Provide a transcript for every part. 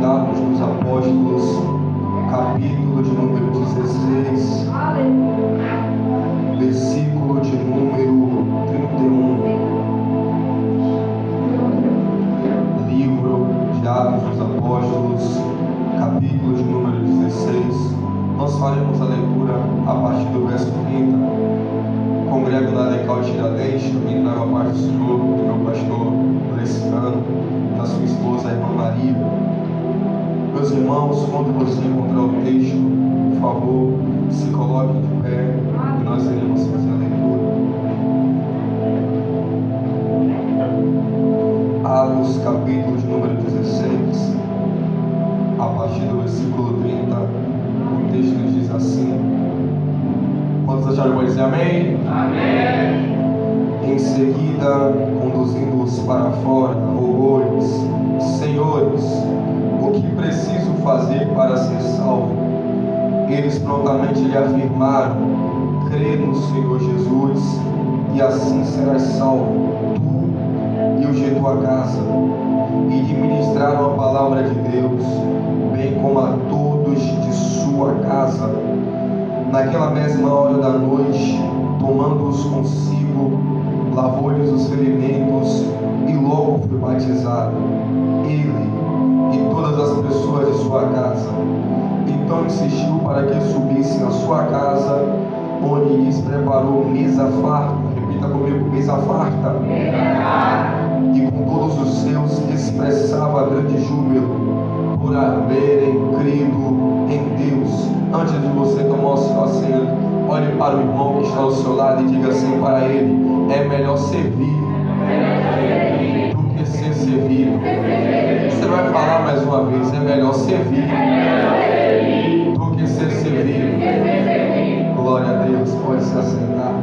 de Atos dos Apóstolos, capítulo de número 16, versículo de número 31. Livro de Atos dos Apóstolos, capítulo de número 16. Nós faremos a leitura a partir do verso 30. Congrego na Lecal Tiradentes, também trago a parte do Senhor, do meu pastor Luciano, da sua esposa, a irmã Maria. Meus irmãos, quando você encontrar o texto, por favor, se coloquem de pé e nós iremos fazer a leitura. Atos, capítulo de número 16, a partir do versículo 30, o texto nos diz assim. Quantos acharam que dizer amém? Amém. Em seguida, conduzindo-os para fora, rogou-lhes: Senhores, o que preciso fazer para ser salvo? Eles prontamente lhe afirmaram: crê no Senhor Jesus, e assim serás salvo, tu e os de tua casa. E lhe ministraram a palavra de Deus, bem como a todos de sua casa. Naquela mesma hora da noite, tomando-os consigo, lavou-lhes os ferimentos e logo foi batizado, ele e todas as pessoas de sua casa. Então insistiu para que subissem à sua casa, onde lhes preparou mesa farta. Repita comigo: mesa farta. E com todos os seus expressava grande júbilo por haverem crido em Deus. Antes de você tomar o seu assento, olhe para o irmão que está ao seu lado e diga assim para ele: é melhor servir do que ser servido. Você vai falar mais uma vez: é melhor servir do que ser servido. Glória a Deus. Pode se assentar.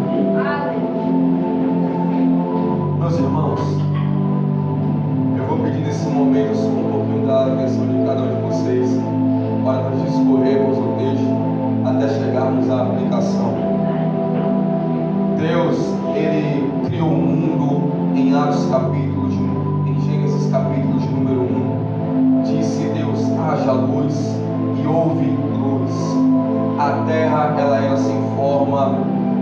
Meus irmãos, eu vou pedir nesse momento um pouquinho da atenção de cada um de vocês para nós discorrermos o texto até chegarmos à aplicação. Deus, Ele criou o mundo em em Gênesis capítulo de número 1. Disse Deus: haja luz, e houve luz. A terra, ela era sem forma,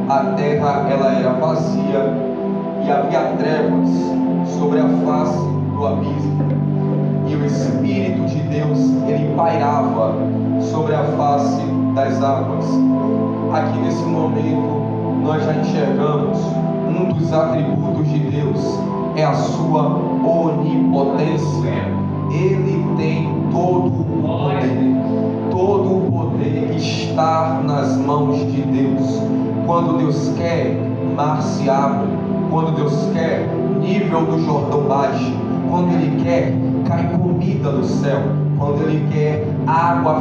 a terra, ela era vazia, e havia trevas sobre a face do abismo. E o Espírito de Deus, ele pairava sobre a face das águas. Aqui nesse momento, nós já enxergamos um dos atributos de Deus, é a sua onipotência. Ele tem todo o poder. Todo o poder está nas mãos de Deus. Quando Deus quer, mar se abre. Quando Deus quer, nível do Jordão baixa. Quando Ele quer, cai comida do céu. Quando Ele quer, água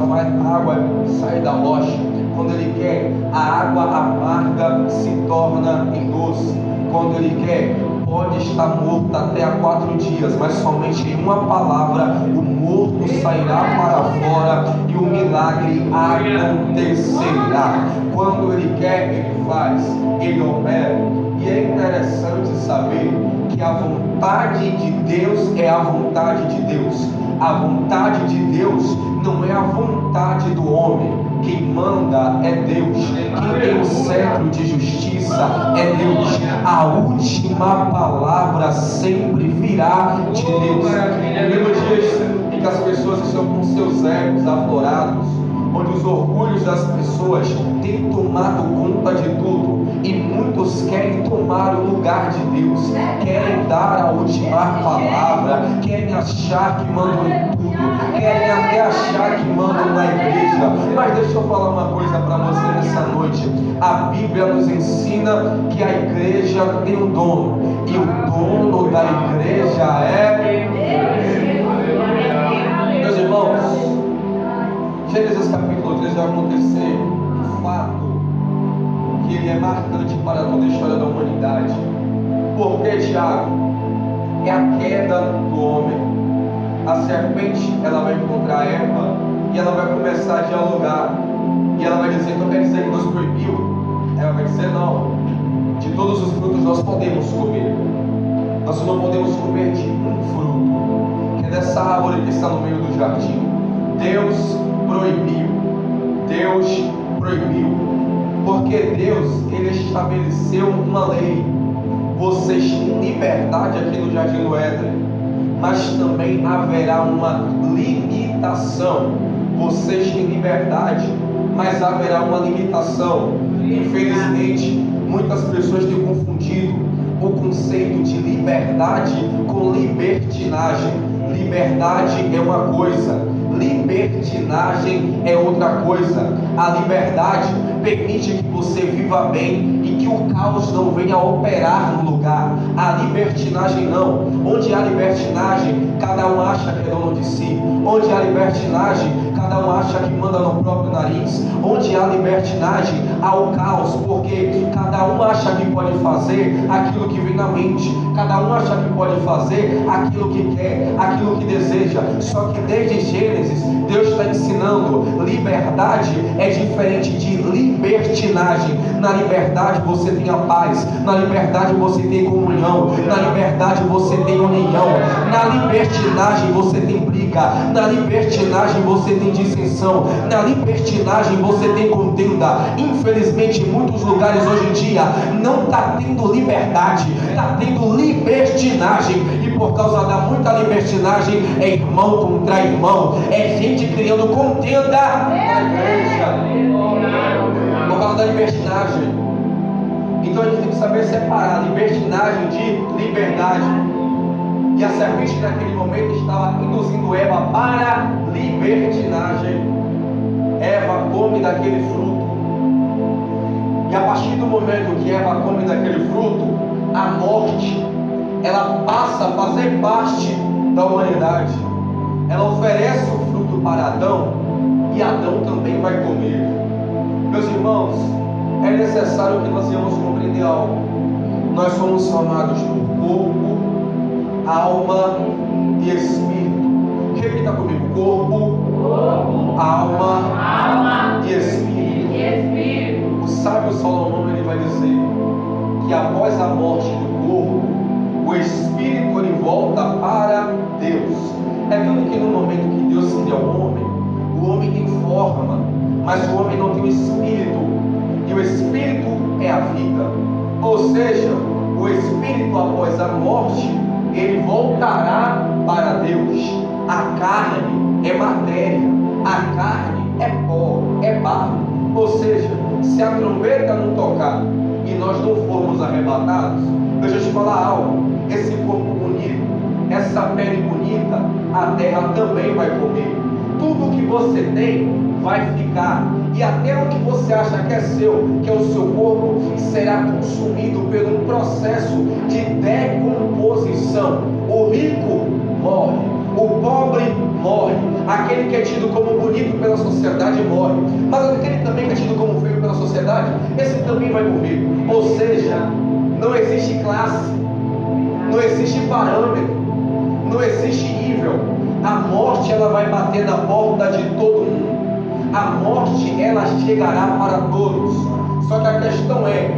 sai da rocha. Quando Ele quer, a água amarga se torna em doce. Quando Ele quer, pode estar morto até há 4 dias, mas somente em uma palavra o morto sairá para fora e o milagre acontecerá. Quando Ele quer, Ele faz, Ele opera. E é interessante saber que a vontade de Deus é a vontade de Deus. A vontade de Deus não é a vontade do homem. Quem manda é Deus. Quem tem o cetro de justiça é Deus. A última palavra sempre virá de Deus. Vivemos dias em que as pessoas estão com seus egos aflorados, onde os orgulhos das pessoas têm tomado conta de tudo, e muitos querem tomar o lugar de Deus, querem dar a última palavra, querem achar que mandam em tudo, querem até achar que mandam na igreja. Mas deixa eu falar uma coisa para você nessa noite: a Bíblia nos ensina que a igreja tem um dono, e o dono da igreja é Deus. Meus irmãos, Gênesis capítulo 3 vai acontecer um fato que ele é marcante para toda a história da humanidade. Por que, Tiago? É a queda do homem. A serpente, ela vai encontrar Eva e ela vai começar a dialogar. E ela vai dizer: então quer dizer que Deus proibiu? Ela vai dizer: não. De todos os frutos nós podemos comer. Nós não podemos comer de um fruto, que dessa árvore que está no meio do jardim. Deus proibiu. Deus proibiu. Porque Deus, Ele estabeleceu uma lei. Vocês têm liberdade aqui no Jardim do Éden, mas também haverá uma limitação. Vocês têm liberdade, mas haverá uma limitação. Infelizmente, muitas pessoas têm confundido o conceito de liberdade com libertinagem. Liberdade é uma coisa, libertinagem é outra coisa. A liberdade permite que você viva bem e que o caos não venha operar no lugar. A libertinagem não. Onde há libertinagem, cada um acha que é dono de si. Onde há libertinagem, cada um acha que manda no próprio nariz. Onde há libertinagem, há o caos, porque cada um acha que pode fazer aquilo que vem na mente. Cada um acha que pode fazer aquilo que quer, aquilo que deseja. Só que desde Gênesis, Deus está ensinando: liberdade é diferente de libertinagem. Na liberdade você tem a paz, na liberdade você tem comunhão, na liberdade você tem união, na libertinagem você tem briga, na libertinagem você tem dissensão, na libertinagem você tem contenda. Infelizmente, em muitos lugares hoje em dia não está tendo liberdade, está tendo libertinagem, e por causa da muita libertinagem é irmão contra irmão, é gente criando contenda na igreja por causa da libertinagem. Então a gente tem que saber separar libertinagem de liberdade. E a serpente naquele momento estava induzindo Eva para libertinagem. Eva come daquele fruto, e a partir do momento que Eva come daquele fruto, a morte, ela passa a fazer parte da humanidade. Ela oferece o fruto para Adão, e Adão também vai comer. Meus irmãos, é necessário que nós venhamos compreender algo. Nós somos formados por corpo, alma e espírito. Repita comigo: corpo, alma e espírito. O sábio Salomão, ele vai dizer que após a morte do corpo, o espírito ele volta para Deus. É tanto que no momento que Deus cria o homem tem forma, mas o homem não tem o espírito, e o espírito é a vida. Ou seja, o espírito após a morte, ele voltará para Deus. A carne é matéria, a carne é pó, é barro. Ou seja, se a trombeta não tocar e nós não formos arrebatados, deixa eu te falar algo: esse corpo bonito, essa pele bonita, a terra também vai comer. Tudo que você tem vai ficar, e até o que você acha que é seu, que é o seu corpo, será consumido por um processo de decomposição. O rico morre, o pobre morre, aquele que é tido como bonito pela sociedade morre, mas aquele também que é tido como feio pela sociedade, esse também vai morrer. Ou seja, não existe classe, não existe parâmetro, não existe nível. A morte, ela vai bater na porta de todo mundo. A morte, ela chegará para todos. Só que a questão é: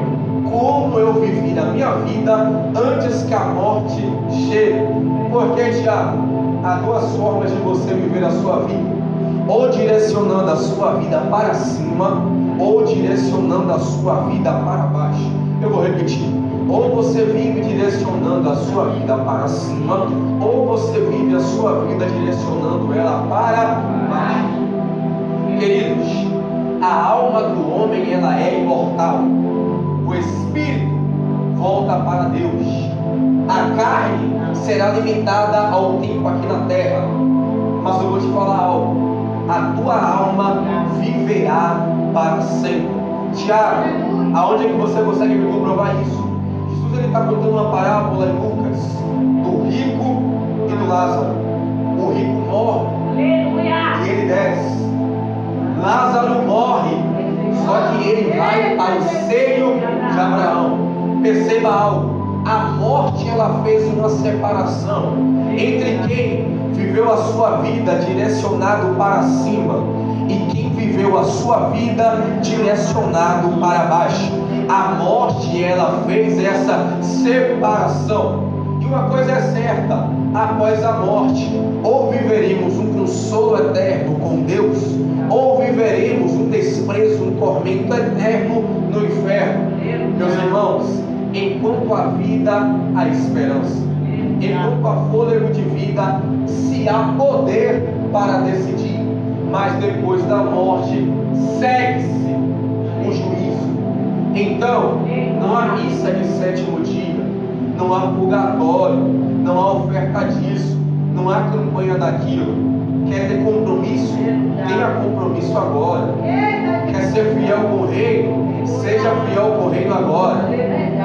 como eu vivi a minha vida antes que a morte chegue? Porque, Tiago, há duas formas de você viver a sua vida: ou direcionando a sua vida para cima, ou direcionando a sua vida para baixo. Eu vou repetir: ou você vive direcionando a sua vida para cima, ou você vive a sua vida direcionando ela para baixo. Queridos, a alma do homem, ela é imortal. O espírito volta para Deus. A carne será limitada ao tempo aqui na terra. Mas eu vou te falar algo: a tua alma viverá para sempre. Tiago, aonde é que você consegue me comprovar isso? Jesus, ele está contando uma parábola em Lucas do rico e do Lázaro. O rico morre e ele desce. Lázaro morre, só que ele vai para o seio de Abraão. Perceba algo: a morte, ela fez uma separação entre quem viveu a sua vida direcionado para cima e quem viveu a sua vida direcionado para baixo. A morte, ela fez essa separação. E uma coisa é certa: após a morte? Ou viveremos um consolo eterno com Deus, ou viveremos um desprezo, um tormento eterno no inferno? Meus irmãos, enquanto há vida, há esperança. Enquanto há fôlego de vida, se há poder para decidir. Mas depois da morte, segue-se o juízo. Então, não há missa de sétimo dia, não há purgatório, não há oferta disso, não há campanha daquilo. Quer ter compromisso? Tenha compromisso agora. Quer ser fiel com o reino? Seja fiel com o reino agora.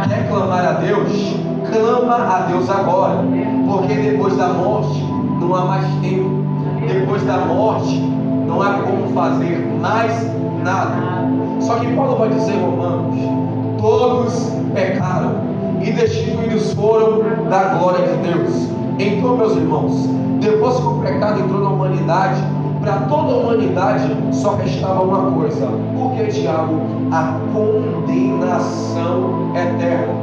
Quer clamar a Deus? Clama a Deus agora. Porque depois da morte não há mais tempo. Depois da morte não há como fazer mais nada. Só que Paulo vai dizer em Romanos: todos pecaram e destituídos foram da glória de Deus. Então, meus irmãos, depois que o pecado entrou na humanidade, para toda a humanidade só restava uma coisa. O que, Tiago? A condenação eterna.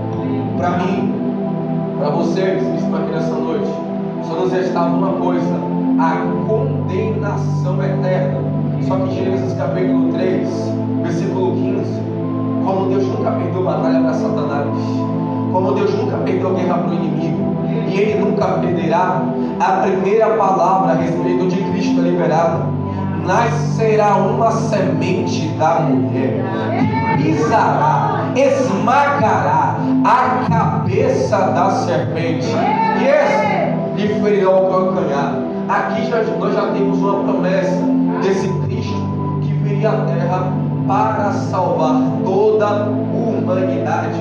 Para mim, para vocês que estão aqui nessa noite, só nos restava uma coisa: a condenação eterna. Só que Gênesis capítulo 3, versículo 15, como Deus nunca perdeu batalha para Satanás, como Deus nunca perdeu guerra para o inimigo, e Ele nunca perderá, a primeira palavra a respeito de Cristo é liberada: nascerá uma semente da mulher, que pisará, esmagará a cabeça da serpente, e esse lhe ferirá o calcanhar. Aqui nós já temos uma promessa desse Cristo que viria à terra para salvar toda a humanidade.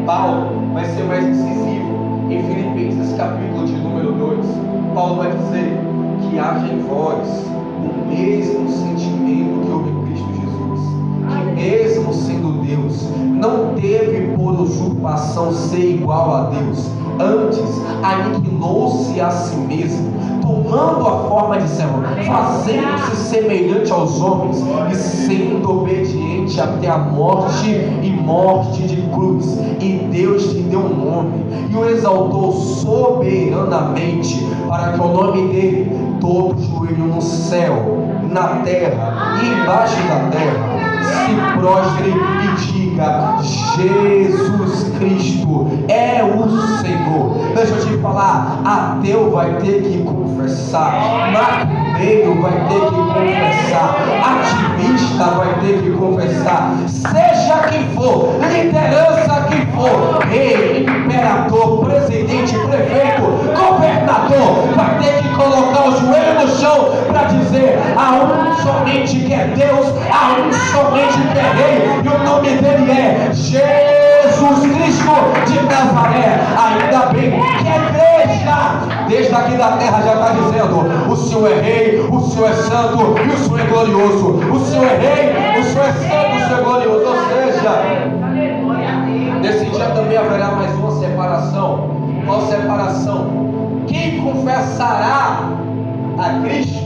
Paulo vai ser mais decisivo em Filipenses capítulo de número 2. Paulo vai dizer que haja em vós o mesmo sentimento que houve em Cristo Jesus, que mesmo sendo Deus, não teve por usurpação ser igual a Deus, antes aniquilou-se a si mesmo, tomando a forma de servo, fazendo-se semelhante aos homens e sendo obediente até a morte e morte de cruz. E Deus lhe deu um nome e o exaltou soberanamente, para que o nome dele todo joelho no céu, na terra e embaixo da terra se prostre e diga: Jesus Cristo é o Senhor. Deixa eu te falar, ateu vai ter que confessar, macumbeiro vai ter que confessar, ativista vai ter que confessar, seja quem for, liderança que for, rei, imperador, presidente, prefeito, governador, vai ter que colocar o joelho no chão para dizer: há um somente que é Deus, há um somente que é rei, e o nome dele é Jesus Cristo de Nazaré. Ainda bem que a igreja, desde aqui da terra, já está dizendo: o Senhor é rei, o Senhor é santo e o Senhor é glorioso. O Senhor é rei, o Senhor é santo, o Senhor é glorioso. Ou seja, nesse dia também haverá mais uma separação. Qual separação? Quem confessará a Cristo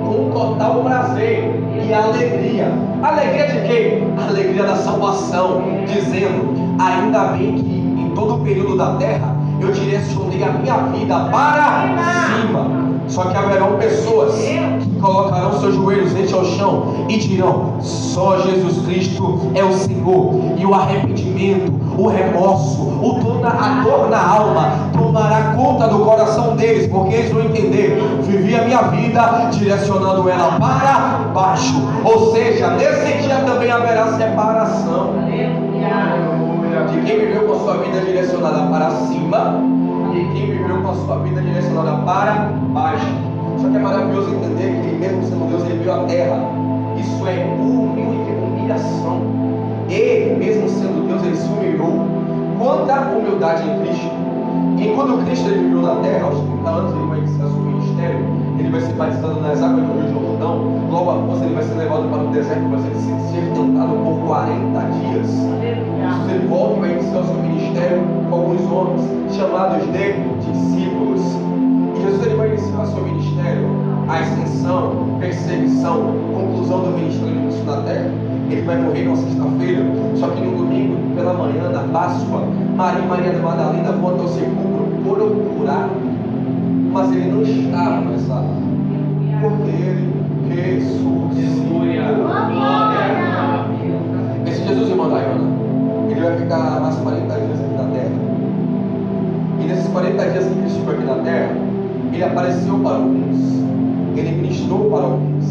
com total prazer e alegria. Alegria de quê? Alegria da salvação, dizendo: ainda bem que em todo o período da terra eu direcionei a minha vida para cima. Só que haverão pessoas que colocarão seus joelhos rente ao chão e dirão: só Jesus Cristo é o Senhor. E o arrependimento, o remorso, a dor na alma tomará conta do coração deles, porque eles vão entender: vivi a minha vida direcionando ela para baixo. Ou seja, nesse dia também haverá separação de quem viveu com a sua vida direcionada para cima e quem viveu com a sua vida direcionada para baixo. Só que é maravilhoso entender que mesmo sendo Deus, ele veio à terra. Isso é humilhação. Ele, mesmo sendo Deus, ele se humilhou. Quanta humildade em Cristo. E quando Cristo ele viveu na terra, aos 30 anos ele vai iniciar seu ministério, ele vai ser batizado nas águas do Rio Jordão. Logo após ele vai ser levado para o deserto, vai ser tentado por 40 dias. Jesus ele volta e vai iniciar o seu ministério com alguns homens chamados de discípulos. E Jesus ele vai iniciar o seu ministério, a extensão, perseguição, conclusão do ministério de Cristo na terra. Ele vai morrer na sexta-feira, só que no domingo, pela manhã, na Páscoa, Maria e Maria da Madalena vão até o sepulcro procurar mas ele não estava nessa água, porque ele ressuscitou. Esse Jesus, irmã Dayana, ele vai ficar mais 40 dias aqui na terra. E nesses 40 dias que ele estive aqui na terra, ele apareceu para alguns, ele ministrou para alguns.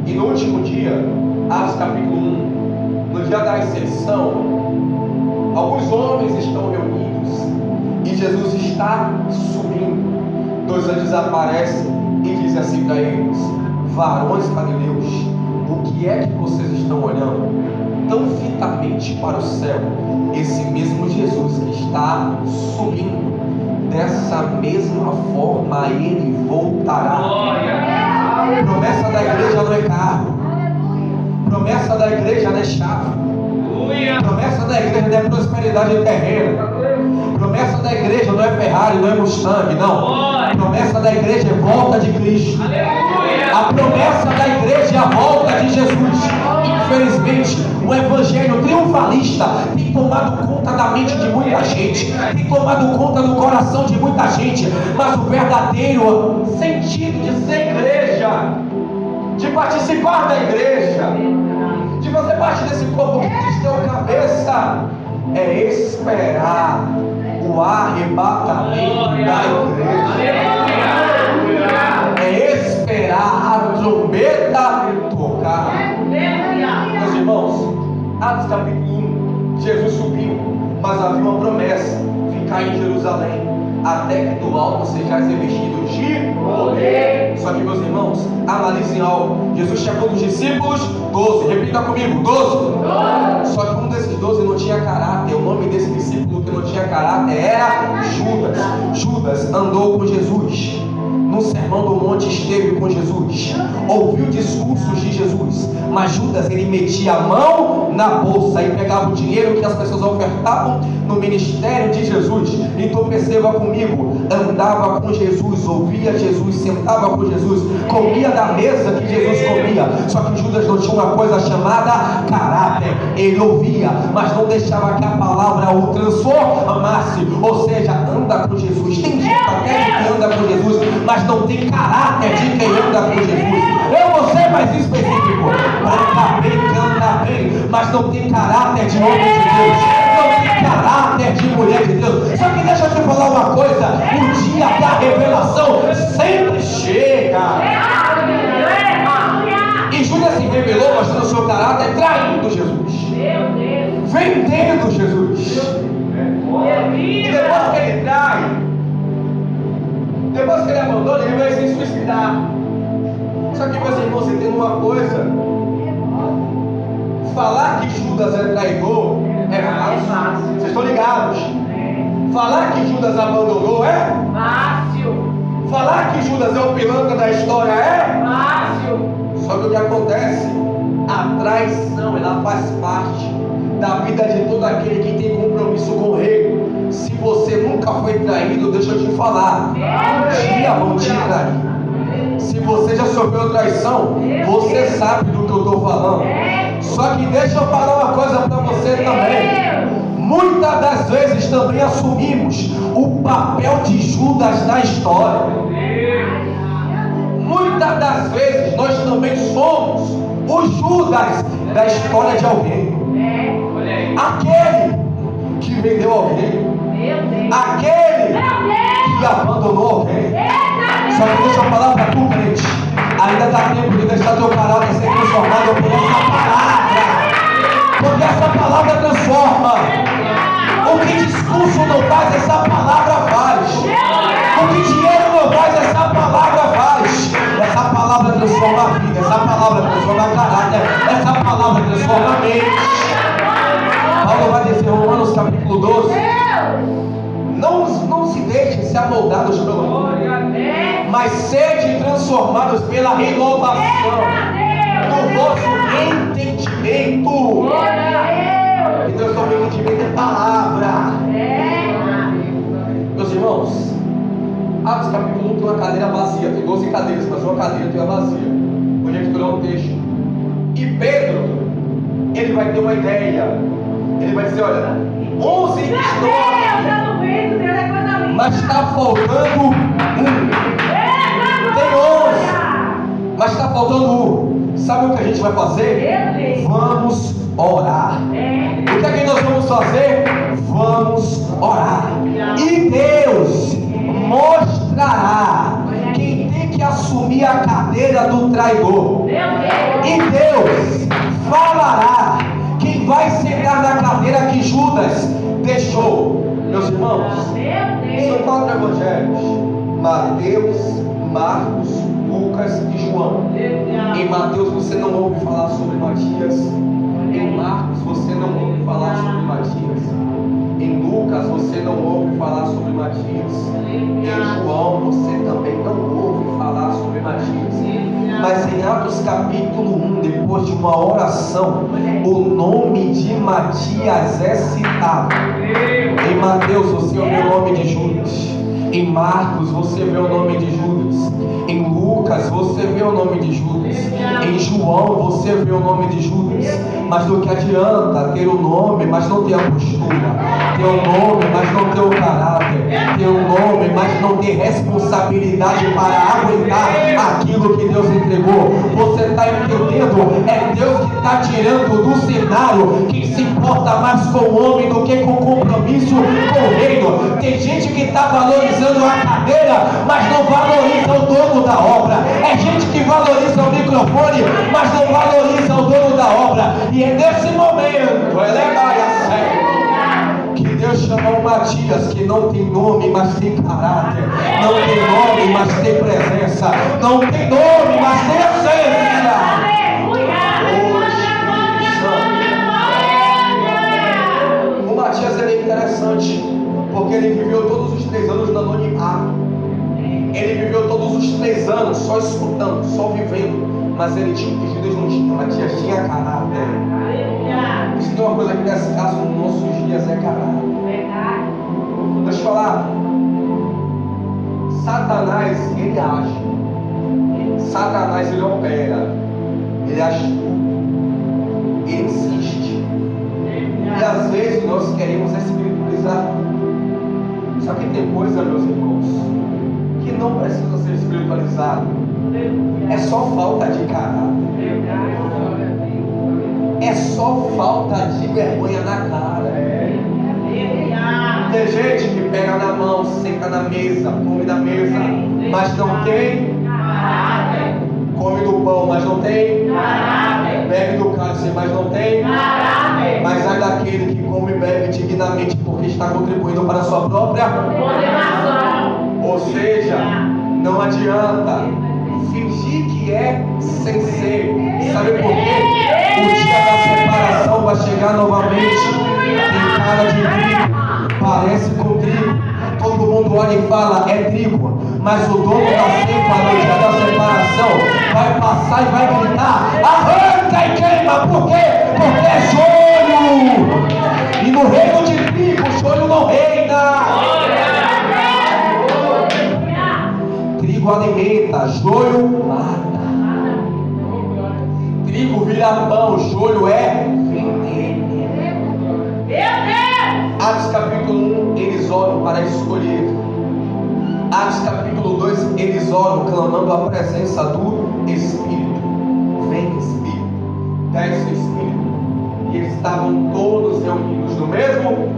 E no último dia, Atos capítulo 1, no dia da ascensão, alguns homens estão reunidos e Jesus está subindo. 2 anjos aparecem e dizem assim para eles: varões galileus, o que é que vocês estão olhando tão fitamente para o céu? Esse mesmo Jesus que está subindo, dessa mesma forma ele voltará. Promessa da igreja não é carro, promessa da igreja não é chave, promessa da igreja não é prosperidade terrena, promessa da igreja não é Ferrari, não é Mustang, não. Promessa da igreja é volta de Cristo. A promessa da igreja é a volta de Jesus. Infelizmente, o evangelho triunfalista tem tomado conta da mente de muita gente, tem tomado conta do coração de muita gente, mas o verdadeiro sentido de ser igreja, de participar da igreja, de fazer parte desse corpo que Cristo é o cabeça, é esperar o arrebatamento da igreja, é esperar a trombeta tocar. Meus irmãos, Atos capítulo 1, Jesus subiu, mas havia uma promessa: ficar em Jerusalém até que do alto sejais revestidos de poder. Só que, meus irmãos, analisem algo. Jesus chamou dos discípulos 12, repita comigo, 12. Só que um desses 12 não tinha caráter. O nome desse discípulo que não tinha caráter era Judas. Judas andou com Jesus, no sermão do monte esteve com Jesus, ouviu discursos de Jesus, mas Judas, ele metia a mão na bolsa e pegava o dinheiro que as pessoas ofertavam no ministério de Jesus. Então perceba comigo, andava com Jesus, ouvia Jesus, sentava com Jesus, comia da mesa que Jesus comia. Só que Judas não tinha uma coisa chamada caráter. Ele ouvia, mas não deixava que a palavra o transformasse. Ou seja, anda com Jesus. Tem gente até que anda com Jesus, mas não tem caráter de quem anda com Jesus. Eu vou ser mais específico: canta bem, canta bem, mas não tem caráter de homem de Deus, não tem caráter de mulher de Deus. Só que deixa eu te falar uma coisa: o dia da revelação sempre chega. E Judas se revelou mostrando o seu caráter, traindo Jesus, vendendo Jesus. E depois que ele trai, depois que ele abandona, ele vai se suicidar. Só que, meus irmãos, você tem uma coisa: falar que Judas é traidor é fácil. Vocês estão ligados? Falar que Judas abandonou é fácil. Falar que Judas é o pilantra da história é fácil. Só que o que acontece? A traição, ela faz parte da vida de todo aquele que tem compromisso com o rei. Se você nunca foi traído, deixa eu te falar, um dia vão te trair. Se você já sofreu traição, você sabe do que eu estou falando. Só que deixa eu falar uma coisa para você também. Muitas das vezes também assumimos o papel de Judas na história. Muitas das vezes nós também somos o Judas da história de alguém. Aquele que vendeu alguém, aquele que abandonou alguém. Só que deixa eu falar para tu, crente, ainda dá tempo de deixar teu caráter ser transformado por essa palavra, porque essa palavra transforma. O que discurso não faz, essa palavra faz. O que dinheiro não faz, essa palavra faz. Essa palavra transforma a vida, essa palavra transforma a caráter, essa palavra transforma a mente. Paulo vai dizer em Romanos capítulo 12: não se deixem ser amoldados pelo mundo, mas sede transformados pela renovação do vosso entendimento. Então eu estou vendo entendimento é palavra. Meus irmãos, Atos capítulo 1 tem uma cadeira vazia, tem 12 cadeiras, mas uma cadeira tem uma vazia. Onde é que tu um texto? E Pedro, ele vai ter uma ideia. Ele vai dizer: olha, 11 estão aqui. mas está faltando um. Tem 11, mas está faltando um. Sabe o que a gente vai fazer? Vamos orar. O que é que nós vamos fazer? Vamos orar. E Deus mostrará quem tem que assumir a cadeira do traidor. E Deus falará quem vai sentar na cadeira que Judas deixou. Meus irmãos, são 4 evangelhos: Mateus, Marcos, Lucas e João. Em Mateus você não ouve falar sobre Matias. Em Marcos você não ouve falar sobre Matias. Em Lucas você não ouve falar sobre Matias. Em João você também não ouve falar sobre Matias. Mas em Atos capítulo 1, depois de uma oração, o nome de Matias é citado. Em Mateus você ouve o nome de Judas. Em Marcos você vê o nome de Judas. Em Lucas você vê o nome de Judas. Em João você vê o nome de Judas. Mas do que adianta ter o nome, mas não ter a postura? Ter o nome, mas não ter o caráter? Ter o nome, mas não ter responsabilidade para aguentar aquilo que Deus entregou? Você está entendendo? É Deus que está tirando do cenário quem se importa mais com o homem do que com o compromisso com o reino. Tem gente que está valorizando a cadeira, mas não valoriza o dono da obra. É gente que valoriza o microfone, mas não valoriza o dono da obra. E é nesse momento, que Deus chamou o Matias, que não tem nome, mas tem caráter. Não tem nome, mas tem presença. Não tem nome, mas tem essência. O Matias é interessante, porque ele viveu todos os 3 anos no anonimato. Ele viveu todos os 3 anos só escutando, só vivendo. Mas ele tinha o que Judas não tinha. Matias tinha caráter. Se tem uma coisa que nesse caso nos nossos dias é caráter. Deixa eu falar. Satanás, ele age. Satanás, ele opera. Ele ajuda. Ele insiste. E às vezes nós queremos espiritualizar. Só que tem coisa, meus irmãos, que não precisa ser espiritualizado. É só falta de caráter. É só falta de vergonha na cara. Tem gente que pega na mão, senta na mesa, come da mesa, mas não tem. Come do pão, mas não tem. Bebe do cálice, mas não tem. Mas é daquele que come e bebe dignamente porque está contribuindo para a sua própria condenação. Ou seja, não adianta fingir que é sem ser. Sabe por quê? O dia da separação vai chegar novamente. Tem cara de trigo, parece com trigo. Todo mundo olha e fala, é trigo. Mas o dono da cepa no dia da separação vai passar e vai gritar, arranca e queima. Por quê? Porque é joio. E no reino de trigo, o joio não reina. Trigo alimenta, joio mata. Trigo vira pão, joio é veneno. Atos capítulo 1, eles oram para escolher. Atos capítulo 2, eles oram clamando a presença do Espírito. Vem Espírito, desce o Espírito. E eles estavam todos reunidos no mesmo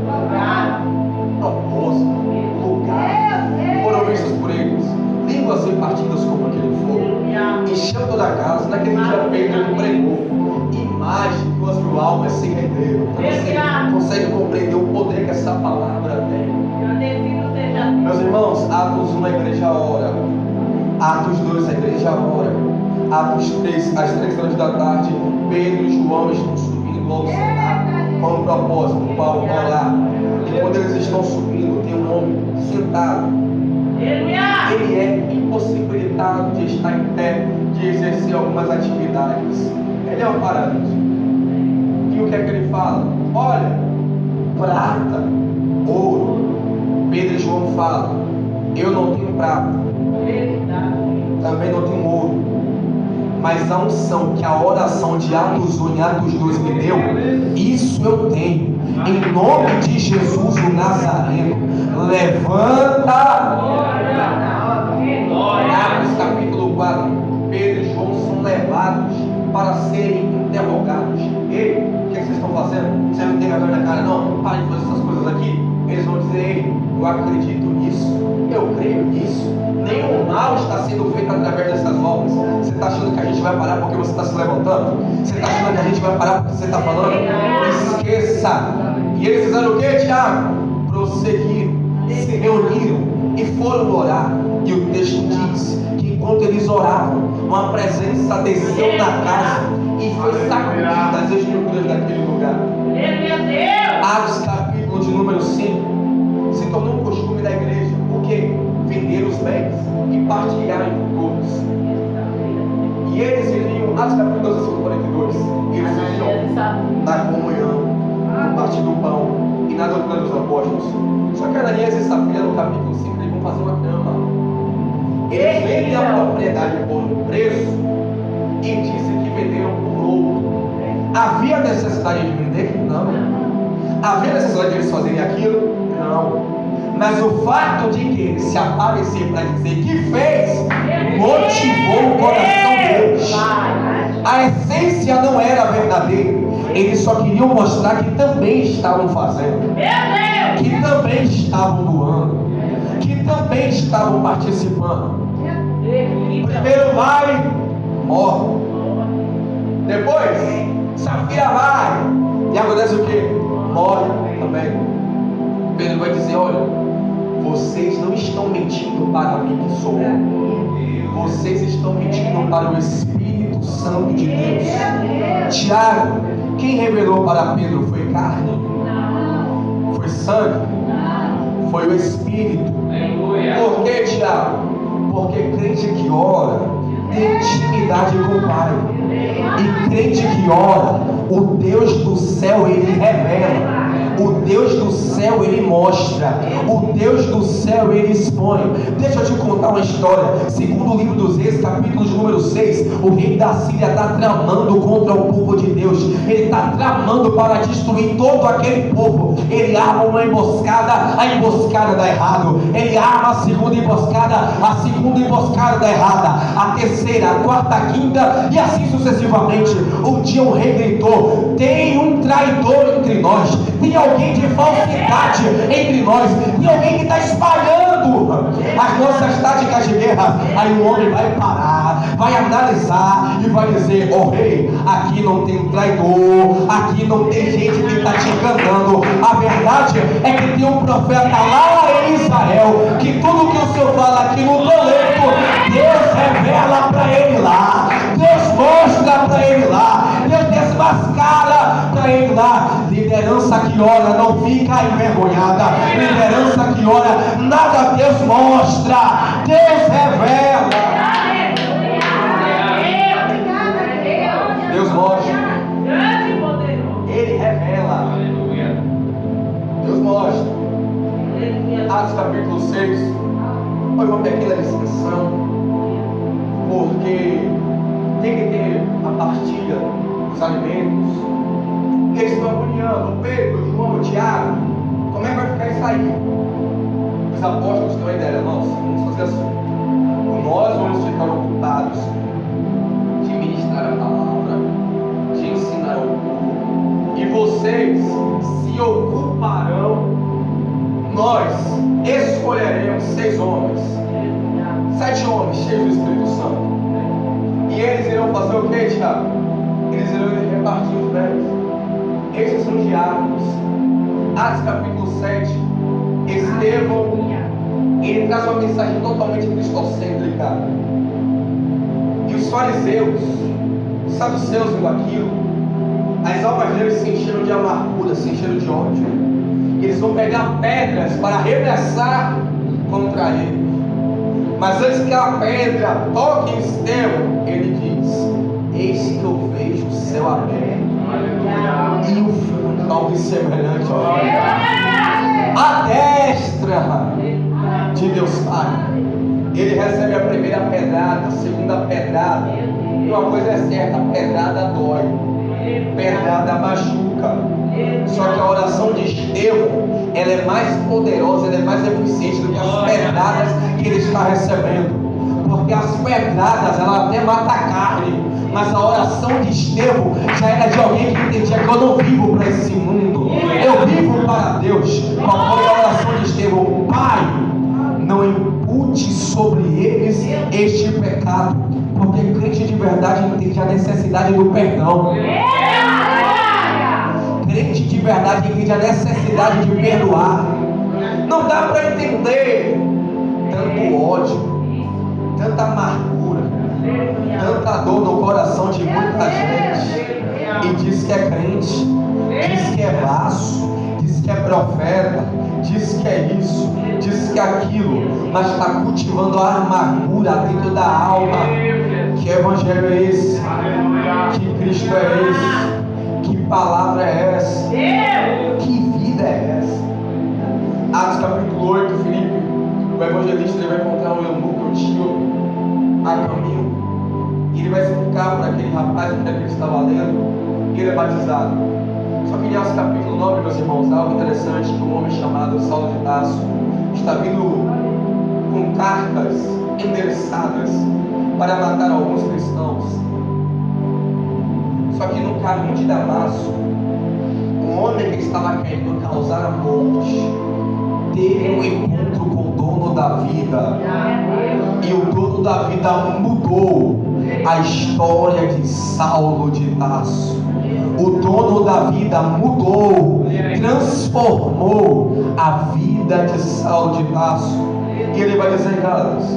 propósito, lugar. Foram vistos por eles línguas repartidas como aquele fogo, encheu toda a casa. Naquele dia Pedro ele pregou, e mais de 2.000 almas se renderam. Você consegue compreender o poder que essa palavra tem? Meus irmãos, Atos 1 a igreja ora, Atos 2 a igreja ora, Atos 3 às 3 horas da tarde, Pedro e João estão subindo ao cenário com um propósito, para orar. E quando eles estão subindo, tem um homem sentado. Ele é impossibilitado de estar em pé, de exercer algumas atividades. Ele é um paralítico. E o que é que ele fala? Olha, prata, ouro. Pedro e João falam, eu não tenho prata, também não tenho ouro, mas a unção que a oração de Atos 1 e Atos 2 me deu, isso eu tenho. Em nome de Jesus o Nazareno, levanta. Atos capítulo 4, Pedro e João são levados para serem interrogados. Ei, o que vocês estão fazendo? Você não tem vergonha na cara não? Para de fazer essas coisas aqui. Eles vão dizer: ei, eu acredito nisso, eu creio nisso, nenhum mal está sendo feito através dessas obras. Você está achando que a gente vai parar porque você está se levantando? Você está achando que a gente vai parar porque você está falando? Esqueça. E eles fizeram o que, Tiago? Prosseguiram, se reuniram e foram orar. E o texto diz que enquanto eles oravam, uma presença desceu na casa e foi sacudida as estruturas daquele lugar. Atos capítulo de número 5 se tornou um costume da igreja. O que? Vender os bens e partilhar entre todos. E eles viviam, Atos capítulo 12, versículo 42, eles viviam na comunhão, no partir do pão e na doutrina dos apóstolos. Só que Ananias e Safira, no capítulo 5, eles vão fazer uma cama. Eles vendem a propriedade por um preço e dizem que venderam por outro. Havia necessidade de vender? Não. Havia necessidade de eles fazerem aquilo? Não. Mas o fato de que ele se aparecer para dizer que fez, motivou o coração deles. A essência não era verdadeira. Eles só queriam mostrar que também estavam fazendo, que também estavam doando, que também estavam participando. Primeiro vai, morre. Depois, Safira vai. E acontece o que? Morre também. Pedro vai dizer: olha, vocês não estão mentindo para mim que sou eu. Vocês estão mentindo para o Espírito Santo de Deus. Tiago, quem revelou para Pedro foi carne? Foi sangue? Foi o Espírito. Por que, Tiago? Porque crente que ora tem intimidade com o Pai. E crente que ora, o Deus do céu ele revela. O Deus do céu ele mostra. O Deus do céu ele expõe. Deixa eu te contar uma história. Segundo o livro dos Reis, capítulo de número 6, o rei da Síria está tramando contra o povo de Deus. Ele está tramando para destruir todo aquele povo. Ele arma uma emboscada, a emboscada dá errado. Ele arma a segunda emboscada dá errada. A terceira, a quarta, a quinta e assim sucessivamente. Um dia o rei gritou: tem um traidor entre nós. Tem alguém de falsidade entre nós. Tem alguém que está espalhando as nossas táticas de guerra. Aí o homem vai parar, vai analisar e vai dizer: ó rei, aqui não tem traidor, aqui não tem gente que está te enganando. A verdade é que tem um profeta lá em Israel, que tudo que o senhor fala aqui no toleto, Deus revela para ele lá, Deus mostra para ele lá, Deus desmascara para ele lá. Liderança que ora não fica envergonhada. Liderança que ora, nada Deus mostra, Deus revela. Deus mostra, Ele revela. Deus mostra. Atos capítulo 6 foi uma pequena discussão, porque tem que ter a partilha dos alimentos. Eles estão agoniando: Pedro, João, Tiago, como é que vai ficar isso aí? Os apóstolos têm uma ideia: irmãos, vamos fazer assim, nós vamos ficar ocupados de ministrar a palavra, de ensinar o povo, e vocês se ocuparão. Nós escolheremos 6 homens, 7 homens cheios do Espírito Santo, e eles irão fazer o que, Tiago? Eles irão repartir os bens. Esses são diáconos. Atos capítulo 7, Estevão, ele traz uma mensagem totalmente cristocêntrica. E os fariseus, os saduceus viram aquilo. As almas deles se encheram de amargura, se encheram de ódio. E eles vão pegar pedras para arremessar contra ele. Mas antes que a pedra toque em Estevão, ele diz: eis que eu vejo o céu aberto e o fogo algo semelhante à destra de Deus Pai. Ele recebe a primeira pedrada, a segunda pedrada. E uma coisa é certa: a pedrada dói, pedrada machuca. nunca. Só que a oração de Estevão, ela é mais poderosa, ela é mais eficiente do que as pedradas que ele está recebendo. Porque as pedradas, ela até mata a carne, mas a oração de Estevão já era de alguém que entendia que eu não vivo para esse mundo, eu vivo para Deus. Qual foi a oração de Estevão? Pai, não impute sobre eles este pecado, porque crente de verdade entende a necessidade do perdão. Crente de verdade entende a necessidade de perdoar. Não dá para entender tanto ódio, tanta amargura, tanta dor no coração de muita gente, e diz que é crente, diz que é vaso, diz que é profeta, diz que é isso, diz que é aquilo, mas está cultivando a amargura dentro da alma. Que evangelho é esse? Que Cristo é esse? Que palavra é essa? Que vida é essa? Atos capítulo 8, Filipe, o evangelista, ele vai encontrar um eunuco, tio, a caminho, e ele vai explicar para aquele rapaz que ele estava lendo, e ele é batizado. Só que em Atos capítulo 9, meus irmãos, algo interessante, que um homem chamado Saulo de Tarso está vindo com cartas endereçadas para matar alguns cristãos. Só que no caminho de Damasco, um homem que estava querendo causar a morte teve um encontro com o dono da vida, e o dono da vida mudou a história de Saulo de Tarso. O dono da vida mudou, transformou a vida de Saulo de Tarso. E ele vai dizer, Gálatas,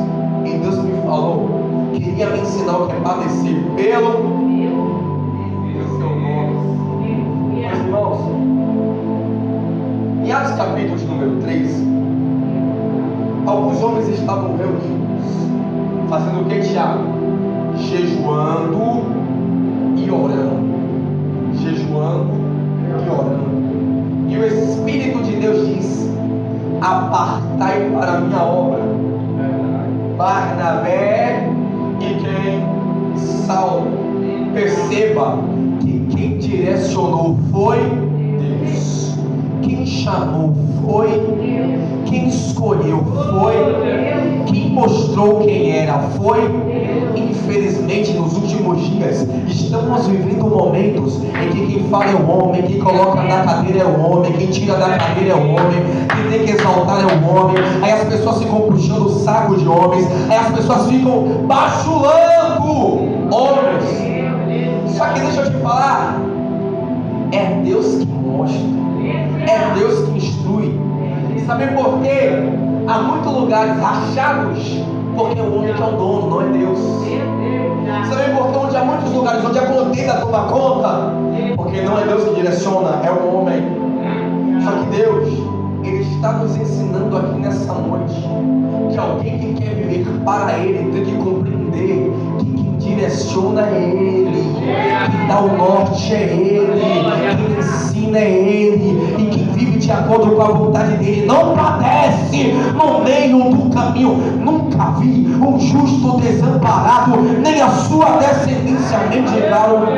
e Deus me falou, queria me ensinar o que é padecer pelo seu nome. Meus irmãos, em Atos capítulo de número 3, alguns homens estavam reunidos, fazendo o que, Tiago? Jejuando e orando. Jejuando e orando. E o Espírito de Deus diz: apartai para a minha obra Barnabé e quem? Saulo. Perceba que quem direcionou foi Deus, quem chamou foi Deus, quem escolheu foi, quem mostrou quem era foi. Infelizmente, nos últimos dias, estamos vivendo momentos em que quem fala é o homem, quem coloca na cadeira é o homem, quem tira da cadeira é o homem, quem tem que exaltar é o homem. Aí as pessoas ficam puxando o saco de homens, aí as pessoas ficam bajulando homens. Só que deixa eu te falar, é Deus que mostra, é Deus que instrui. Sabe por quê? Há muitos lugares achados porque o homem que é o dono, não é Deus. Sabe por quê? Onde há muitos lugares onde a contenda toma conta, porque não é Deus que direciona, é o homem. Só que Deus, Ele está nos ensinando aqui nessa noite que alguém que quer viver para Ele tem que compreender que quem direciona é Ele, quem dá o norte é Ele, quem ensina é Ele, e quem vive de acordo com a vontade dele não padece no meio do caminho. Nunca vi um justo desamparado, nem a sua descendência mendigar o pão.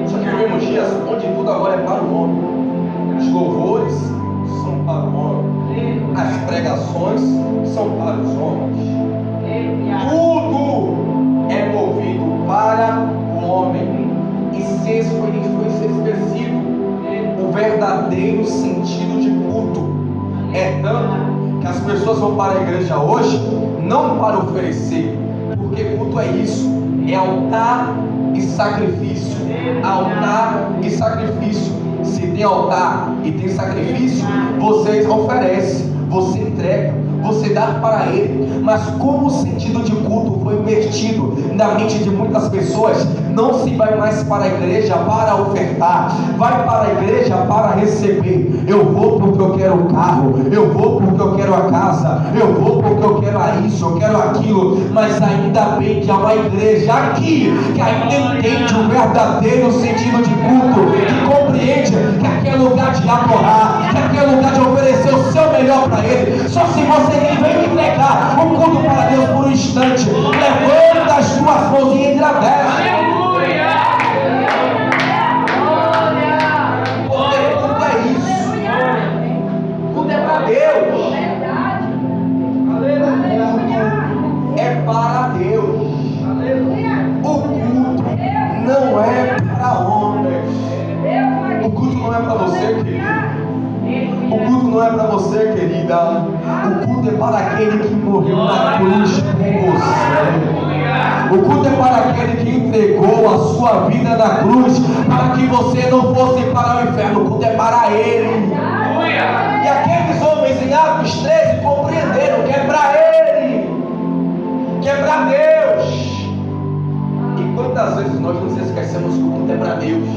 Só que vivemos dias onde tudo agora é para o homem. Os louvores são para o homem, as pregações são para os homens, tudo é movido para o homem. E se foi esquecido o verdadeiro sentido de culto. É tanto que as pessoas vão para a igreja hoje não para oferecer, porque culto é isso, é altar e sacrifício. Altar e sacrifício. Se tem altar e tem sacrifício, você oferece, você entrega, você dá para Ele. Mas como o sentido de culto foi invertido na mente de muitas pessoas, não se vai mais para a igreja para ofertar, vai para a igreja para receber. Eu vou porque eu quero o carro, eu vou porque eu quero a casa, eu vou porque eu quero isso, eu quero aquilo. Mas ainda bem que há uma igreja aqui que ainda entende o verdadeiro sentido de culto, que compreende que aqui é lugar de adorar, que aqui é lugar de oferecer o seu melhor para Ele. Só se você vem entregar um culto para Deus por um instante, levanta as tuas mãos e agradece. para Deus. O culto não é para homens. O culto não é para você, querido. O culto não é para você, querida. O culto é para aquele que morreu na cruz por você. O culto é para aquele que entregou a sua vida na cruz para que você não fosse para o inferno. O culto é para Ele. E aqueles homens em Atos 13 compreenderam que é para Ele, que é para Deus. E quantas vezes nós nos esquecemos que o culto é para Deus?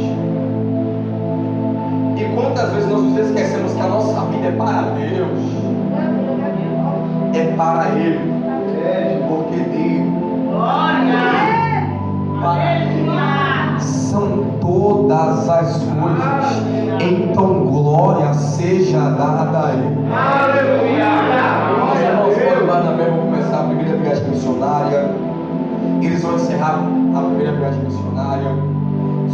E quantas vezes nós nos esquecemos que a nossa vida é para Deus? É para Ele. Porque Deus, para Ele são todas as coisas. Então glória seja dada a Ele. Meus irmãos, Paulo e Barnabé vão começar a primeira viagem missionária. Eles vão encerrar a primeira viagem missionária.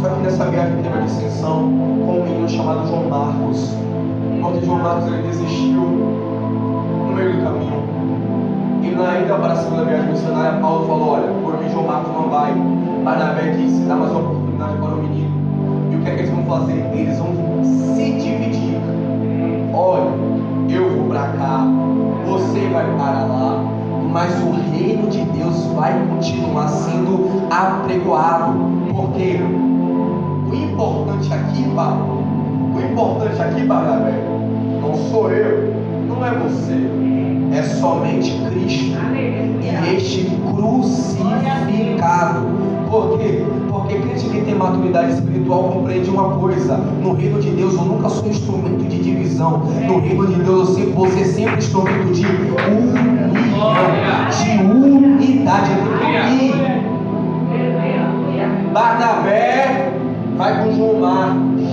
Só que nessa viagem teve uma dissensão com um menino chamado João Marcos. Porque João Marcos ele desistiu no meio do caminho. E na ida para a segunda viagem missionária, Paulo falou: olha, por mim João Marcos não vai. Barnabé disse: dá mais uma oportunidade para o menino. E o que é que eles vão fazer? Eles vão se dividir. Olha, eu vou para cá, você vai para lá, mas o reino de Deus vai continuar sendo apregoado. Porque o importante aqui, Paulo, o importante aqui, Barnabé, não sou eu, não é você, é somente Cristo e este crucificado. Por quê? Porque crente que tem maturidade espiritual compreende uma coisa: no reino de Deus eu nunca sou instrumento de divisão. No reino de Deus eu vou ser sempre instrumento de união, de unidade. Barnabé vai com João Marcos,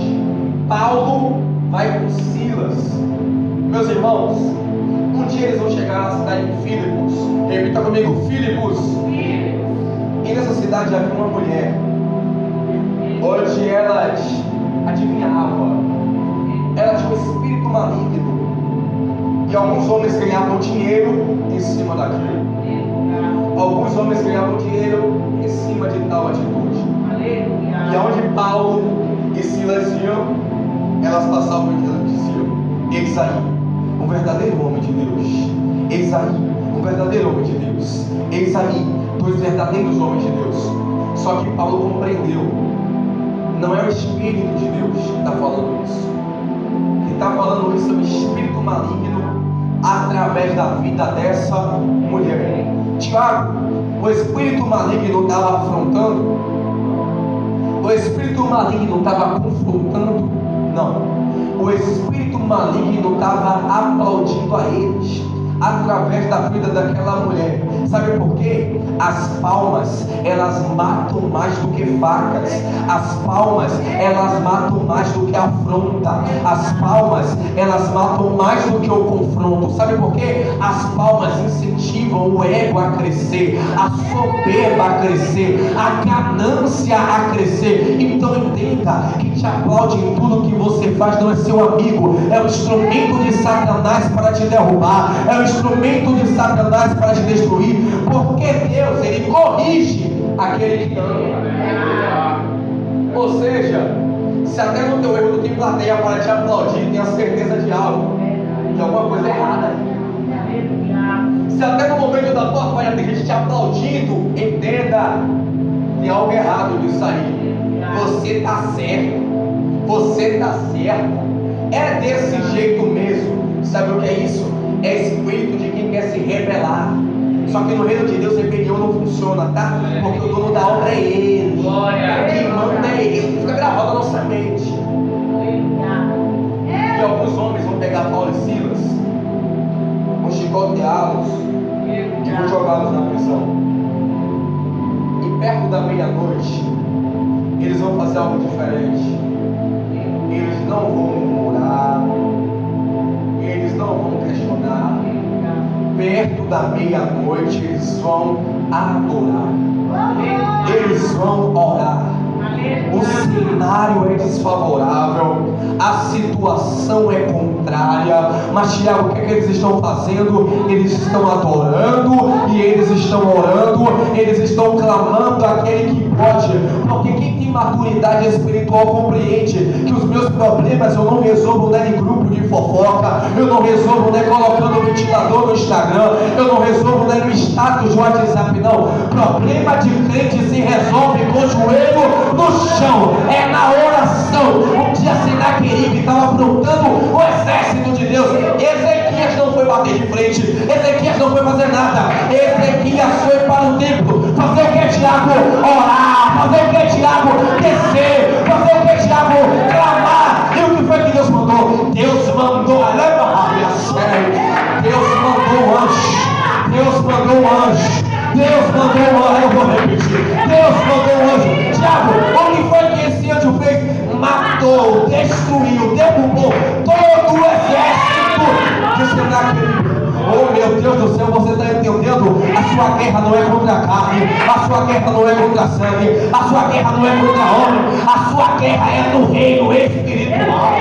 Paulo vai com Silas. Meus irmãos, um dia eles vão chegar na cidade de Filipos. Repita comigo: Filipos. E nessa cidade havia uma mulher, onde elas adivinhavam, ela tinha um espírito maligno, e alguns homens ganhavam dinheiro em cima daquilo. Alguns homens ganhavam dinheiro em cima de tal atitude. E aonde Paulo e Silas iam, elas passavam e elas diziam: eis aí um verdadeiro homem de Deus. Eis aí um verdadeiro homem de Deus. Eis aí dois verdadeiros homens de Deus. Só que Paulo compreendeu: não é o Espírito de Deus que está falando isso. Quem está falando isso é o espírito maligno através da vida dessa mulher. Tiago, o espírito maligno estava afrontando? O espírito maligno estava confrontando? Não. O espírito maligno estava aplaudindo a eles através da vida daquela mulher. Sabe por quê? As palmas, elas matam mais do que facas. As palmas, elas matam mais do que a afronta. As palmas, elas matam mais do que o confronto. Sabe por quê? As palmas incentivam o ego a crescer, a soberba a crescer, a ganância a crescer. Então entenda: quem te aplaude em tudo que você faz não é seu amigo, é o instrumento de Satanás para te derrubar, é o instrumento de Satanás para te destruir. Porque Deus, Ele corrige aquele que ama. Ou seja, se até no teu erro tu tem plateia para te aplaudir, tenha certeza de algo, de alguma coisa errada. Se até no momento da tua falha tem gente te aplaudindo, entenda: tem algo errado nisso aí. Você está certo, você está certa. É desse jeito mesmo. Sabe o que é isso? É espírito de quem quer se rebelar. Só que no reino de Deus rebelião não funciona, tá? Porque o dono da obra é Ele. Quem manda é Ele. Fica gravado na nossa mente. E alguns homens vão pegar Paulo e Silas, vão chicoteá-los e vão jogá-los na prisão. E perto da meia-noite eles vão fazer algo diferente. Eles não vão murmurar, eles não vão questionar. Perto da meia-noite eles vão adorar, eles vão orar. O cenário é desfavorável, a situação é contrária, mas Tiago, o que eles estão fazendo? Eles estão adorando e eles estão orando, eles estão clamando aquele que pode, porque quem tem maturidade espiritual compreende que os meus problemas eu não resolvo nem em grupo de fofoca, eu não resolvo nem colocando o ventilador no Instagram, eu não resolvo nem no status do WhatsApp, não. Problema de crente se resolve com o joelho no chão, é na oração. Um dia Senaqueribe estava aprontando o exército de Deus. Ezequias não foi bater de frente, Ezequias não foi fazer nada, Ezequias foi para o templo. Fazer o que, Tiago? Orar. Fazer o que, Tiago? Descer. Fazer o que, Tiago? Clamar. E o que foi que Deus mandou? Deus mandou, Deus mandou um anjo. Deus mandou um anjo. Deus mandou um anjo. Eu vou repetir. Deus mandou um anjo. Tiago, o que foi que esse anjo fez? Matou, destruiu, derrubou todo o exército de Senaqueribe. Oh meu Deus do céu, você está entendendo? A sua guerra não é contra a carne, a sua guerra não é contra a sangue, a sua guerra não é contra a homem, a sua guerra é no reino espiritual.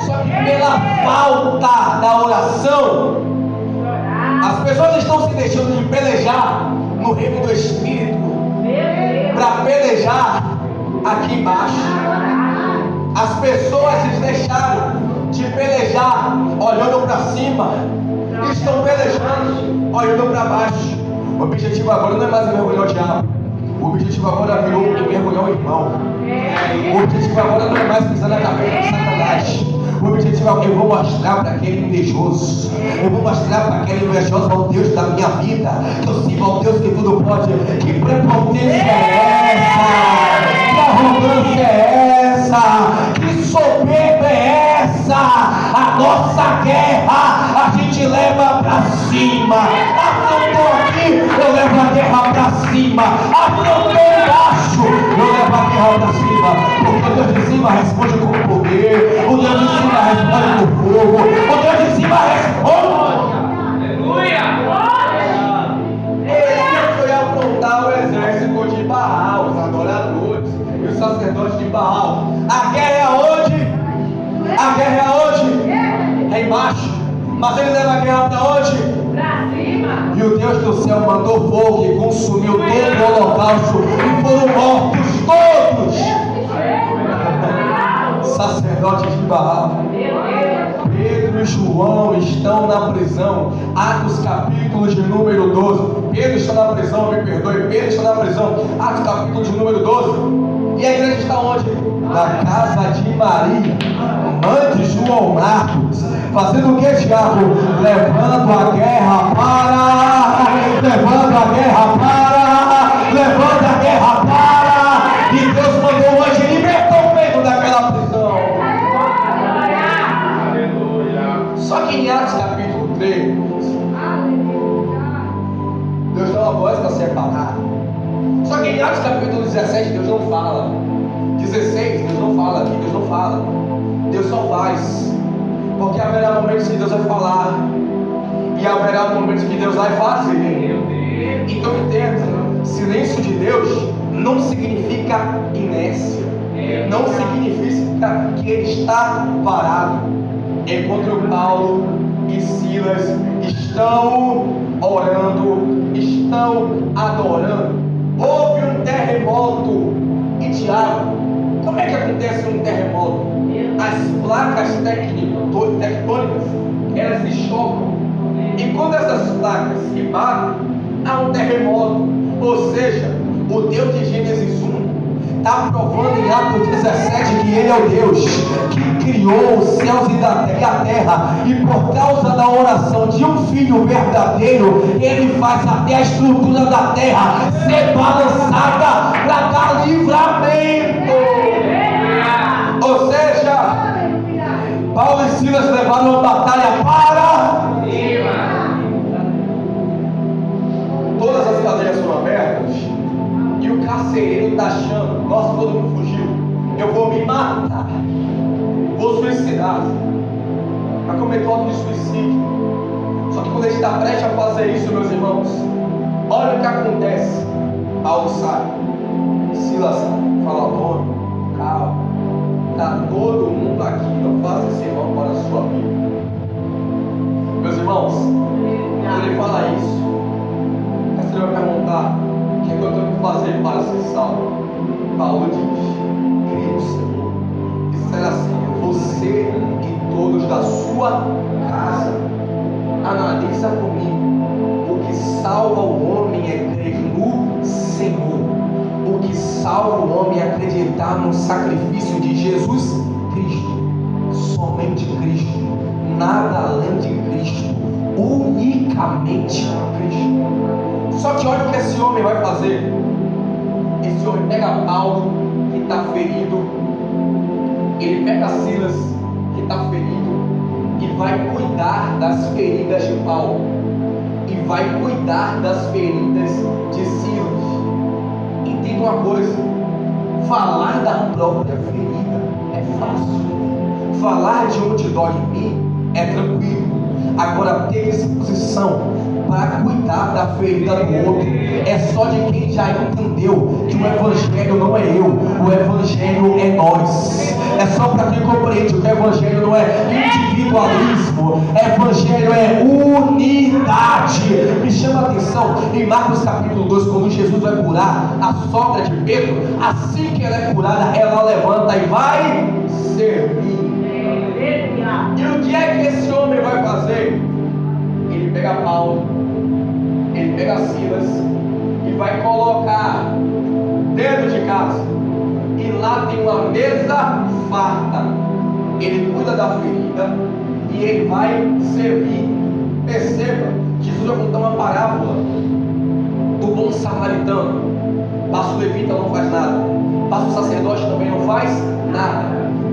Só que pela falta da oração, as pessoas estão se deixando de pelejar no reino do Espírito para pelejar aqui embaixo. As pessoas se deixaram de pelejar olhando para cima, estão pelejando olhando para baixo. O objetivo agora não é mais mergulhar o diabo, o objetivo agora virou mergulhar o irmão. O objetivo agora não é mais pisar na cabeça de Satanás. O objetivo é: eu vou mostrar para aquele invejoso, eu vou mostrar para aquele invejoso ao Deus da minha vida, que eu sirvo ao Deus que tudo pode. Que prepotência é essa? Que arrogância é essa? Que soberba é essa? A nossa guerra a gente leva para cima. Afrontou aqui, eu levo a guerra para cima. Afrontou embaixo, eu levo a guerra para cima. Porque o Deus de cima responde com poder, o Deus de cima responde com fogo, o Deus de cima responde. Aleluia! Ele foi aprontar o exército de Baal, os adoradores e os sacerdotes de Baal. A guerra é onde? A guerra é onde? É embaixo. Mas ele leva a guerra para onde? Para cima. E o Deus do céu mandou fogo que consumiu todo o holocausto e foram mortos todos. Sacerdotes de Baal. Pedro e João estão na prisão. Atos capítulo de número 12. Pedro está na prisão, me perdoe. Pedro está na prisão. Atos capítulo de número 12. E a igreja está onde? Na casa de Maria, mãe de João Marcos. Fazendo o que, Tiago? Levando a guerra para. Levando a guerra para. Levando a guerra para. E Deus mandou um anjo e libertou Pedro daquela prisão. Só que em Atos capítulo 3, Deus dá uma voz para separar. Só que em Atos capítulo 17, Deus não fala. 16, Deus não fala. Aqui Deus não fala. Deus só faz. Porque haverá momentos que Deus vai falar e haverá momentos que Deus vai fazer. Então entenda, silêncio de Deus não significa inércia, não significa que ele está parado. Enquanto Paulo e Silas estão orando, estão adorando, houve um terremoto. E Tiago, como é que acontece um terremoto? As placas tectônicas, elas se chocam. E quando essas placas se batem, há um terremoto. Ou seja, o Deus de Gênesis 1 está provando em Atos 17 que Ele é o Deus que criou os céus e a terra. E por causa da oração de um filho verdadeiro, Ele faz até a estrutura da terra ser balançada para dar livramento. Ou seja, Paulo e Silas levaram a batalha para cima. Todas as cadeias foram abertas e o carcereiro está achando: nossa, todo mundo fugiu, eu vou me matar, vou suicidar, vai cometer um ato de suicídio. Só que quando ele está prestes a fazer isso, meus irmãos, olha o que acontece. Paulo sai, Silas fala: homem, calma, está todo mundo aqui, não faça esse irmão para a sua vida. Meus irmãos, quando ele fala isso, você vai perguntar: o que é que eu tenho que fazer para ser salvo? Paulo diz: crê no Senhor. Isso era assim: você e todos da sua casa. Analisa comigo. O que salva o homem é crer no Senhor. O que salva o homem é acreditar no sacrifício de Jesus Cristo. Somente Cristo. Nada além de Cristo. Unicamente Cristo. Só que olha o que esse homem vai fazer. Esse homem pega Paulo, que está ferido. Ele pega Silas, que está ferido, e vai cuidar das feridas de Paulo. E vai cuidar das feridas de Silas. Entenda uma coisa: falar da própria ferida é fácil. Falar de onde dói em mim é tranquilo. Agora, ter disposição para cuidar da ferida do outro é só de quem já entendeu que o Evangelho não é eu, o Evangelho é nós. É só para quem compreende que o Evangelho não é individualismo, Evangelho é unidade. Me chama a atenção em Marcos capítulo 2, quando Jesus vai curar a sogra de Pedro. Assim que ela é curada, ela levanta e vai servir. E o que é que esse homem vai fazer? Ele pega Paulo, ele pega Silas e vai colocar dentro de casa. E lá tem uma mesa farta. Ele cuida da ferida e ele vai servir. Perceba, Jesus vai contar uma parábola do bom samaritano. Passa o levita, não faz nada. Passa o sacerdote, também não faz nada.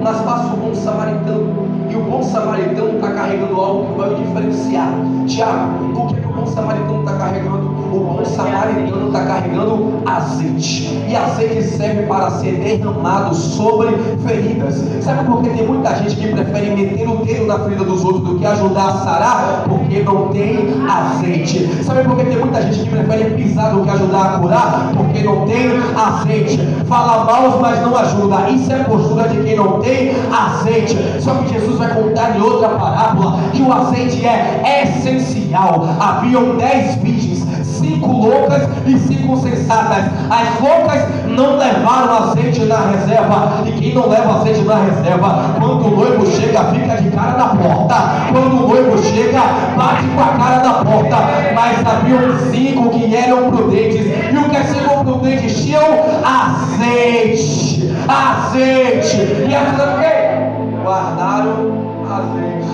Mas passa o bom samaritano. E o bom samaritano está carregando algo que vai o diferenciar. Tiago, o que é que o bom samaritano está carregando? O bom samaritano está carregando azeite. E azeite serve para ser derramado sobre feridas. Sabe por que tem muita gente que prefere meter o dedo na ferida dos outros do que ajudar a sarar? Porque não tem azeite. Sabe por que tem muita gente que prefere pisar do que ajudar a curar? Porque não tem azeite. Fala mal, mas não ajuda. Isso é postura de quem não tem azeite. Só que Jesus vai contar em outra parábola que o azeite é essencial. Haviam 10 virgens, 5 loucas e 5 sensatas. As loucas não levaram azeite na reserva. E quem não leva azeite na reserva, quando o noivo chega, fica de cara na porta. Quando o noivo chega, bate com a cara na porta. Mas haviam 5 que eram prudentes. E o que as 5 prudentes tinham? Azeite. Azeite. E as que guardaram azeite.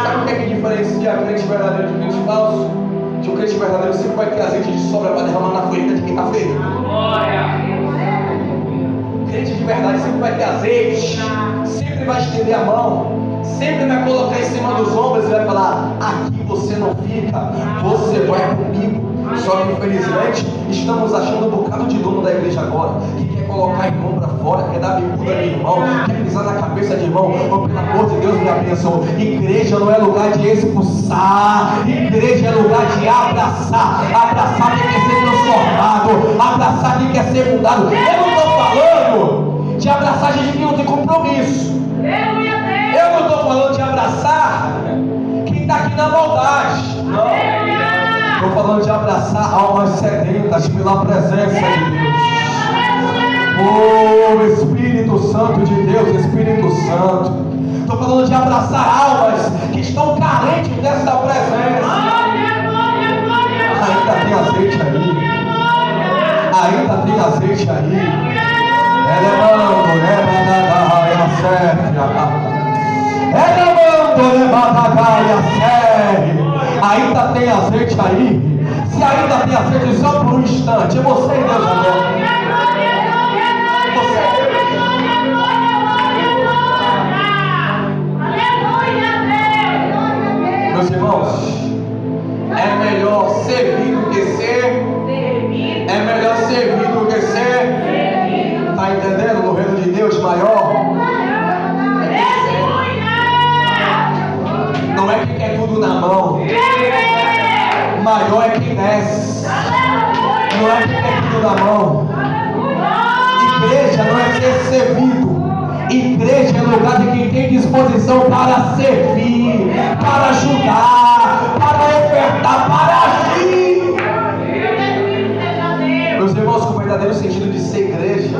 Sabe o que é que diferencia crente verdadeiro de crente falso? Que o crente verdadeiro sempre vai ter azeite de sobra para derramar na ferida de quem está ferido. Crente de verdade sempre vai ter azeite, sempre vai estender a mão, sempre vai colocar em cima dos ombros e vai falar: aqui você não fica, você vai comigo. Só que infelizmente estamos achando um bocado de dono da igreja agora que quer colocar irmão para fora, quer dar bicuda de irmão, quer pisar na cabeça de irmão. Oh, pelo amor de Deus, minha bênção. Igreja não é lugar de expulsar, igreja é lugar de abraçar. Abraçar quem quer ser transformado, abraçar quem quer ser mudado. Eu não estou falando de abraçar gente que não tem compromisso. Eu não estou falando de abraçar quem está aqui na maldade. Não. Estou falando de abraçar almas sedentas pela presença de Deus. Oh, Espírito Santo de Deus, Espírito Santo. Estou falando de abraçar almas que estão carentes dessa presença. Ainda tem azeite aí. Ainda tem azeite aí. Ainda tem azeite aí. Se ainda tem azeite, só por um instante. Você e Deus agora. Meus irmãos, é melhor servir do que ser. É melhor servir do que ser. Está entendendo? No reino de Deus maior. Não é quem quer tudo na mão. Maior é quem desce. Não é quem quer tudo na mão. Igreja não é ser servido. Igreja é lugar de quem tem disposição para servir, para ajudar, para ofertar, para agir. Meus irmãos, com o verdadeiro sentido de ser igreja,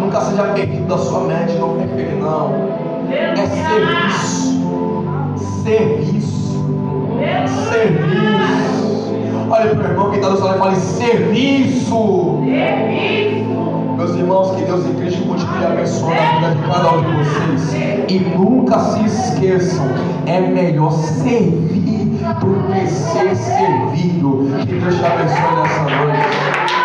nunca seja perdido da sua mente, não perca, não. É serviço. Serviço. Serviço. Olha para o irmão que está do seu lado e fale: serviço. Meus irmãos, que Deus em Cristo continue abençoando a vida de cada um de vocês. E nunca se esqueçam: é melhor servir do que ser servido. Que Deus te abençoe nessa noite.